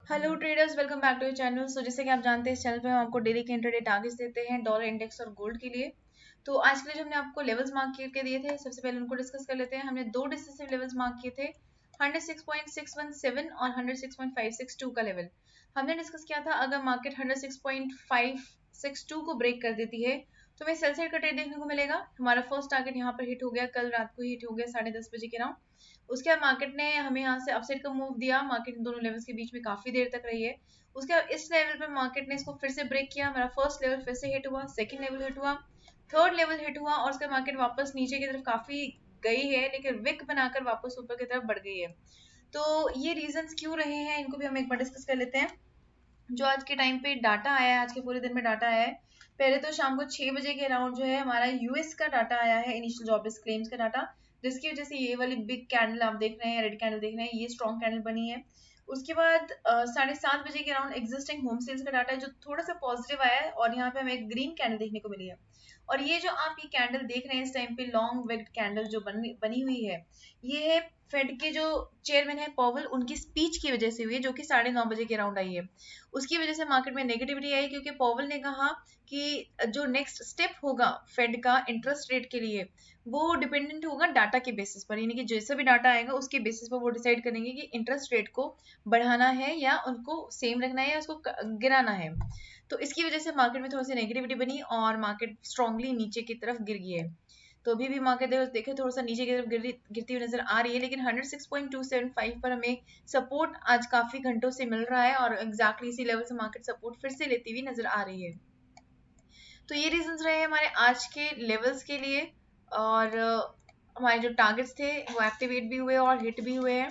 Hello traders, welcome back to your channel. So जैसे कि आप जानते हैं, इस चैनल पे हम आपको डेली के इंट्राडे टारगेट्स देते हैं डॉलर इंडेक्स और गोल्ड के लिए। तो आज के लिए जो हमने आपको लेवल्स मार्क करके दिए थे, सबसे पहले उनको डिस्कस कर लेते हैं। हमने दो डिसिसिव लेवल्स मार्क किए थे, 106.617 और 106.562 का लेवल। हमने डिस्कस किया था अगर मार्केट 106.562 को ब्रेक कर देती है तो हमें सेल साइड का ट्रेड देखने को मिलेगा। हमारा फर्स्ट टारगेट यहाँ पर हिट हो गया, कल रात को हिट हो गया 10:30 बजे के अराउंड। उसके बाद मार्केट ने हमें यहाँ से अपसाइड का मूव दिया। मार्केट इन दोनों लेवल्स के बीच में काफी देर तक रही है। उसके बाद इस लेवल पे मार्केट ने इसको फिर से ब्रेक किया। हमारा फर्स्ट लेवल फिर से हिट हुआ, सेकंड लेवल हिट हुआ, थर्ड लेवल हिट हुआ और उसके मार्केट वापस नीचे की तरफ काफी गई है, लेकिन विक बनाकर वापस ऊपर की तरफ बढ़ गई है। तो ये रीजंस क्यों रहे हैं, इनको भी हम एक बार डिस्कस कर लेते हैं। जो आज के टाइम पे डाटा आया है, आज के पूरे दिन में डाटा आया है। पहले तो शाम को 6 बजे के अराउंड जो है हमारा यूएस का डाटा आया है, इनिशियल जॉब्स क्लेम्स का डाटा, जिसकी वजह से ये वाली बिग कैंडल आप देख रहे हैं, रेड कैंडल देख रहे हैं, ये स्ट्रॉन्ग कैंडल बनी है। उसके बाद 7:30 बजे के अराउंड एग्जिस्टिंग होम सेल्स का डाटा है, जो थोड़ा सा पॉजिटिव आया है और यहाँ पे हमें एक ग्रीन कैंडल देखने को मिली है। और ये जो आप ये कैंडल देख रहे हैं इस टाइम पे, लॉन्ग वेग कैंडल जो बनी हुई है, ये है फेड के जो चेयरमैन है पॉवल, उनकी स्पीच की वजह से हुई है, जो कि 9:30 बजे के अराउंड आई है। उसकी वजह से मार्केट में नेगेटिविटी आई, क्योंकि पॉवल ने कहा कि जो नेक्स्ट स्टेप होगा फेड का इंटरेस्ट रेट के लिए, वो डिपेंडेंट होगा डाटा के बेसिस पर, यानी कि जैसा भी डाटा आएगा उसके बेसिस पर वो डिसाइड करेंगे कि इंटरेस्ट रेट को बढ़ाना है या उनको सेम रखना है या उसको गिराना है। तो इसकी वजह से मार्केट में थोड़ी सी नेगेटिविटी बनी और मार्केट स्ट्रांगली नीचे की तरफ गिर गई है। तो अभी भी मार्केट देखे थोड़ा सा नीचे की तरफ गिरती हुई नजर आ रही है, लेकिन 106.275 पर हमें सपोर्ट आज काफी घंटों से मिल रहा है और एग्जैक्टली इसी लेवल से मार्केट सपोर्ट फिर से लेती हुई नजर आ रही है। तो ये रीजंस रहे हमारे आज के लेवल्स के लिए। और हमारे जो टारगेट्स थे वो एक्टिवेट भी हुए और हिट भी हुए हैं।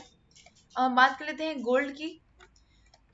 बात कर लेते हैं गोल्ड की।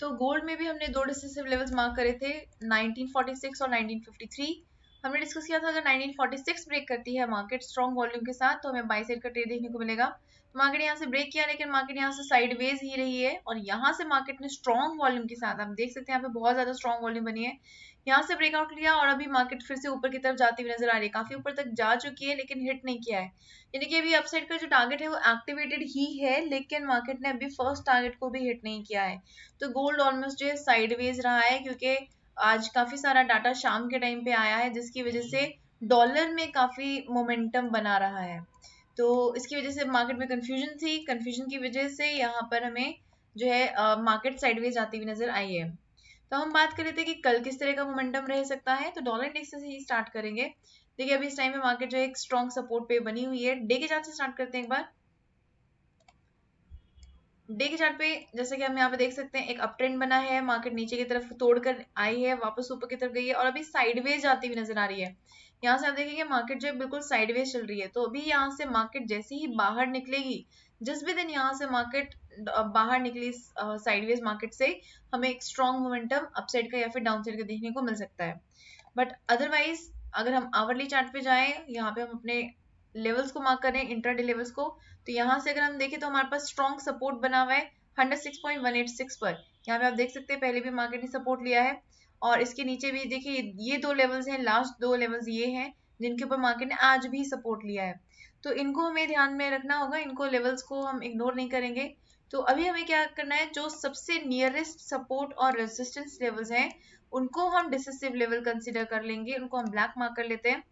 तो गोल्ड में भी हमने दो डिसिसिव लेवल्स मार्क करे थे, 1946 और 1953। हमने डिस्कस किया था अगर 1946 ब्रेक करती है मार्केट स्ट्रॉन्ग वॉल्यूम के साथ तो हमें बाई साइड का ट्रेड देखने को मिलेगा। तो मार्केट यहाँ से ब्रेक किया, लेकिन मार्केट यहाँ से साइडवेज ही रही है और यहाँ से मार्केट ने स्ट्रॉन्ग वॉल्यूम के साथ, आप देख सकते हैं यहाँ पे बहुत ज्यादा स्ट्रॉन्ग वॉल्यूम बनी है, यहाँ से ब्रेकआउट लिया और अभी मार्केट फिर से ऊपर की तरफ जाती हुई नजर आ रही है। काफी ऊपर तक जा चुकी है लेकिन हिट नहीं किया है, यानी कि अभी अपसाइड का जो टारगेट है वो एक्टिवेटेड ही है, लेकिन मार्केट ने अभी फर्स्ट टारगेट को भी हिट नहीं किया है। तो गोल्ड ऑलमोस्ट जो है साइडवेज रहा है, क्योंकि आज काफी सारा डाटा शाम के टाइम पे आया है, जिसकी वजह से डॉलर में काफी मोमेंटम बना रहा है। तो इसकी वजह से मार्केट में कंफ्यूजन थी, कंफ्यूजन की वजह से यहाँ पर हमें जो है मार्केट साइडवेज आती हुई नजर आई है। तो हम बात कर लेते हैं कि कल किस तरह का मोमेंटम रह सकता है। तो डॉलर इंडेक्स से ही स्टार्ट करेंगे। देखिए अभी इस टाइम पे मार्केट जो है एक स्ट्रॉन्ग सपोर्ट पे बनी हुई है। डे के चार्ट से स्टार्ट करते हैं एक बार। डे के चार्ट पे जैसे कि हम यहाँ पे देख सकते हैं एक अप ट्रेंड बना है, मार्केट नीचे की तरफ तोड़कर आई है, वापस ऊपर की तरफ गई है और अभी साइडवेज जाती हुई नजर आ रही है। यहाँ से आप देखेंगे मार्केट जो है बिल्कुल साइडवेज चल रही है। तो अभी यहाँ से मार्केट जैसे ही बाहर निकलेगी, जिस भी दिन यहाँ से मार्केट बाहर निकली साइडवेज मार्केट से, हमें एक स्ट्रॉन्ग मोमेंटम अपसाइड का या फिर डाउन साइड का देखने को मिल सकता है। बट अदरवाइज अगर हम आवरली चार्ट पे जाएं, यहाँ पे हम अपने लेवल्स को मार्क करें, इंट्राडे लेवल्स को, तो यहाँ से अगर हम देखें तो हमारे पास स्ट्रॉन्ग सपोर्ट बना हुआ है 106.186 पर। यहाँ पे आप देख सकते हैं पहले भी मार्केट ने सपोर्ट लिया है और इसके नीचे भी देखिए ये दो लेवल्स हैं, लास्ट दो लेवल्स ये हैं जिनके ऊपर मार्केट ने आज भी सपोर्ट लिया है। तो इनको हमें ध्यान में रखना होगा, इनको लेवल्स को हम इग्नोर नहीं करेंगे। तो अभी हमें क्या करना है, जो सबसे नियरेस्ट सपोर्ट और रेजिस्टेंस लेवल्स हैं उनको हम डिसिसिव लेवल कंसिडर कर लेंगे, उनको हम ब्लैक मार्क कर लेते हैं।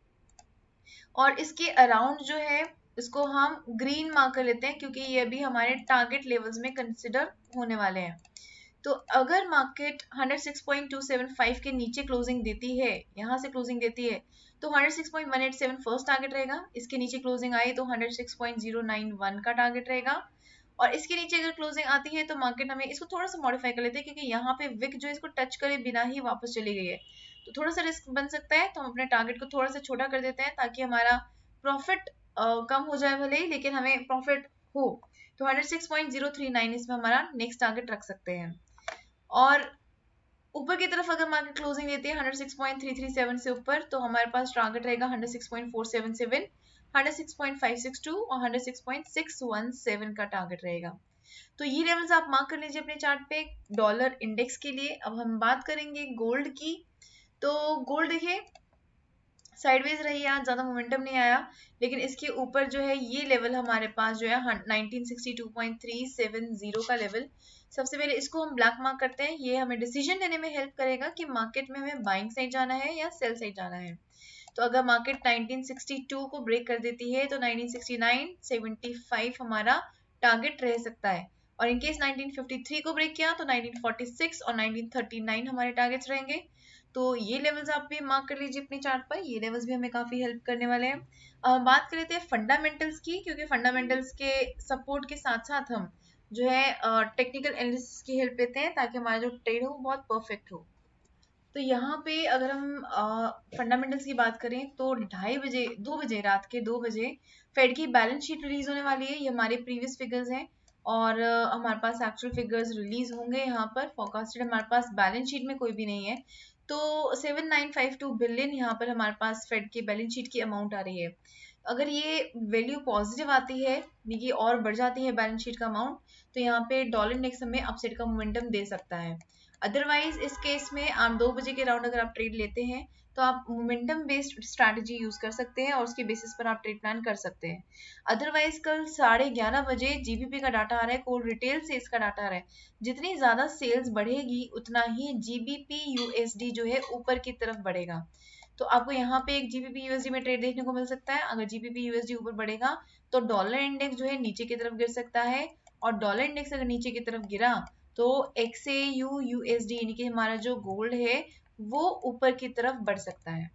और इसके अराउंड जो है इसको हम ग्रीन मार्क कर लेते हैं, क्योंकि ये अभी हमारे टारगेट लेवल्स में कंसिडर होने वाले हैं। तो अगर मार्केट 106.275 के नीचे क्लोजिंग देती है, यहाँ से क्लोजिंग देती है, तो 106.187 फर्स्ट टारगेट रहेगा। इसके नीचे क्लोजिंग आई तो 106.091 का टारगेट रहेगा। और इसके नीचे अगर क्लोजिंग आती है तो मार्केट हमें इसको थोड़ा सा मॉडिफाई कर लेते हैं, क्योंकि यहाँ पे विक जो है इसको टच करे बिना ही वापस चली गई है, तो थोड़ा सा रिस्क बन सकता है। तो हम अपने टारगेट को थोड़ा सा छोटा कर देते हैं ताकि हमारा प्रॉफिट कम हो जाए भले ही, लेकिन हमें प्रॉफिट हो। तो 106.039 इसमें हमारा नेक्स्ट टारगेट रख सकते हैं। और ऊपर की तरफ अगर मार्केट क्लोजिंग देती है 106.337 से ऊपर, तो हमारे पास टारगेट रहेगा 106.477, 106.562 और 106.617 का टारगेट रहेगा। तो ये लेवल्स आप मार्क कर लीजिए अपने चार्ट पे डॉलर इंडेक्स के लिए। अब हम बात करेंगे गोल्ड की। तो गोल्ड देखिए साइडवेज रही, आज ज्यादा मोमेंटम नहीं आया, लेकिन इसके ऊपर जो है ये लेवल हमारे पास जो है 1962.370 का लेवल, सबसे पहले इसको हम ब्लैक मार्क करते हैं। ये हमें डिसीजन लेने में हेल्प करेगा कि मार्केट में हमें बाइंग साइड जाना है या सेल साइड जाना है। तो अगर मार्केट 1962 को ब्रेक कर देती है तो 1969, 75 हमारा टारगेट रह सकता है। और इनकेस 1953 को ब्रेक किया तो 1946 और 1939 हमारे टारगेट्स रहेंगे। तो ये लेवल्स आप भी मार्क कर लीजिए अपने चार्ट पर, ये लेवल्स भी हमें काफी हेल्प करने वाले हैं। बात कर लेते हैं फंडामेंटल्स की, क्योंकि फंडामेंटल्स के सपोर्ट के साथ साथ हम जो है टेक्निकल एनालिसिस की हेल्प लेते हैं ताकि हमारा जो ट्रेड हो बहुत परफेक्ट हो। तो यहाँ पे अगर हम फंडामेंटल्स की बात करें तो 2:30 बजे 2 बजे रात के 2 बजे फेड की बैलेंस शीट रिलीज होने वाली है। ये हमारे प्रीवियस फिगर्स हैं और हमारे पास एक्चुअल फिगर्स रिलीज होंगे यहाँ पर। फोरकास्टेड हमारे पास बैलेंस शीट में कोई भी नहीं है। तो 7952 बिलियन यहाँ पर हमारे पास फेड की बैलेंस शीट की अमाउंट आ रही है। अगर ये वैल्यू पॉजिटिव आती है यानी कि और बढ़ जाती है बैलेंस शीट का अमाउंट, तो यहाँ पे डॉलर इंडेक्स हमें अपसाइड का मोमेंटम दे सकता है। अदरवाइज इस केस में आप 2 बजे के राउंड अगर आप ट्रेड लेते हैं तो आप मोमेंटम बेस्ड स्ट्रैटेजी यूज कर सकते हैं और उसके बेसिस पर आप ट्रेड प्लान कर सकते हैं। अदरवाइज कल 11:30 बजे जीबीपी का डाटा आ रहा है, कोल रिटेल सेल्स का डाटा आ रहा है। जितनी ज्यादा सेल्स बढ़ेगी उतना ही जीबीपी यूएसडी जो है ऊपर की तरफ बढ़ेगा। तो आपको यहाँ पे एक जीबीपी यूएसडी में ट्रेड देखने को मिल सकता है। अगर जीबीपी यूएसडी ऊपर बढ़ेगा तो डॉलर इंडेक्स जो है नीचे की तरफ गिर सकता है, और डॉलर इंडेक्स अगर नीचे की तरफ गिरा तो XAU USD यानी कि हमारा जो गोल्ड है वो ऊपर की तरफ बढ़ सकता है।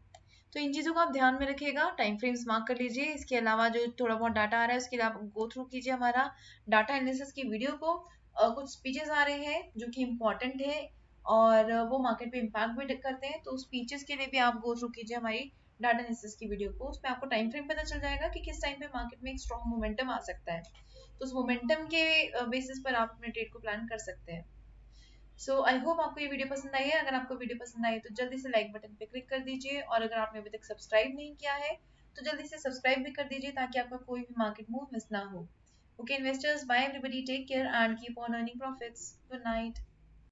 तो इन चीज़ों को आप ध्यान में रखिएगा, टाइम फ्रेम्स मार्क कर लीजिए। इसके अलावा जो थोड़ा बहुत डाटा आ रहा है उसके लिए आप गो थ्रू कीजिए हमारा डाटा एनालिसिस की वीडियो को। कुछ स्पीचेस आ रहे हैं जो कि इम्पोर्टेंट है और वो मार्केट पे इम्पैक्ट भी करते हैं, तो स्पीचेस के लिए भी आप गो थ्रू कीजिए हमारी डाटा एनालिसिस की वीडियो को। उसमें आपको टाइम फ्रेम पता चल जाएगा कि किस टाइम पे मार्केट में एक स्ट्रॉन्ग मोमेंटम आ सकता है। तो उस मोमेंटम के बेसिस पर आप अपने ट्रेड को प्लान कर सकते हैं। सो आई होप आपको ये वीडियो पसंद आई है। अगर आपको वीडियो पसंद आई तो जल्दी से लाइक बटन पे क्लिक कर दीजिए, और अगर आपने अभी तक सब्सक्राइब नहीं किया है तो जल्दी से सब्सक्राइब भी कर दीजिए ताकि आपका कोई भी मार्केट मूव मिस ना हो। Okay investors, bye everybody, take care and keep on earning profits. Good night.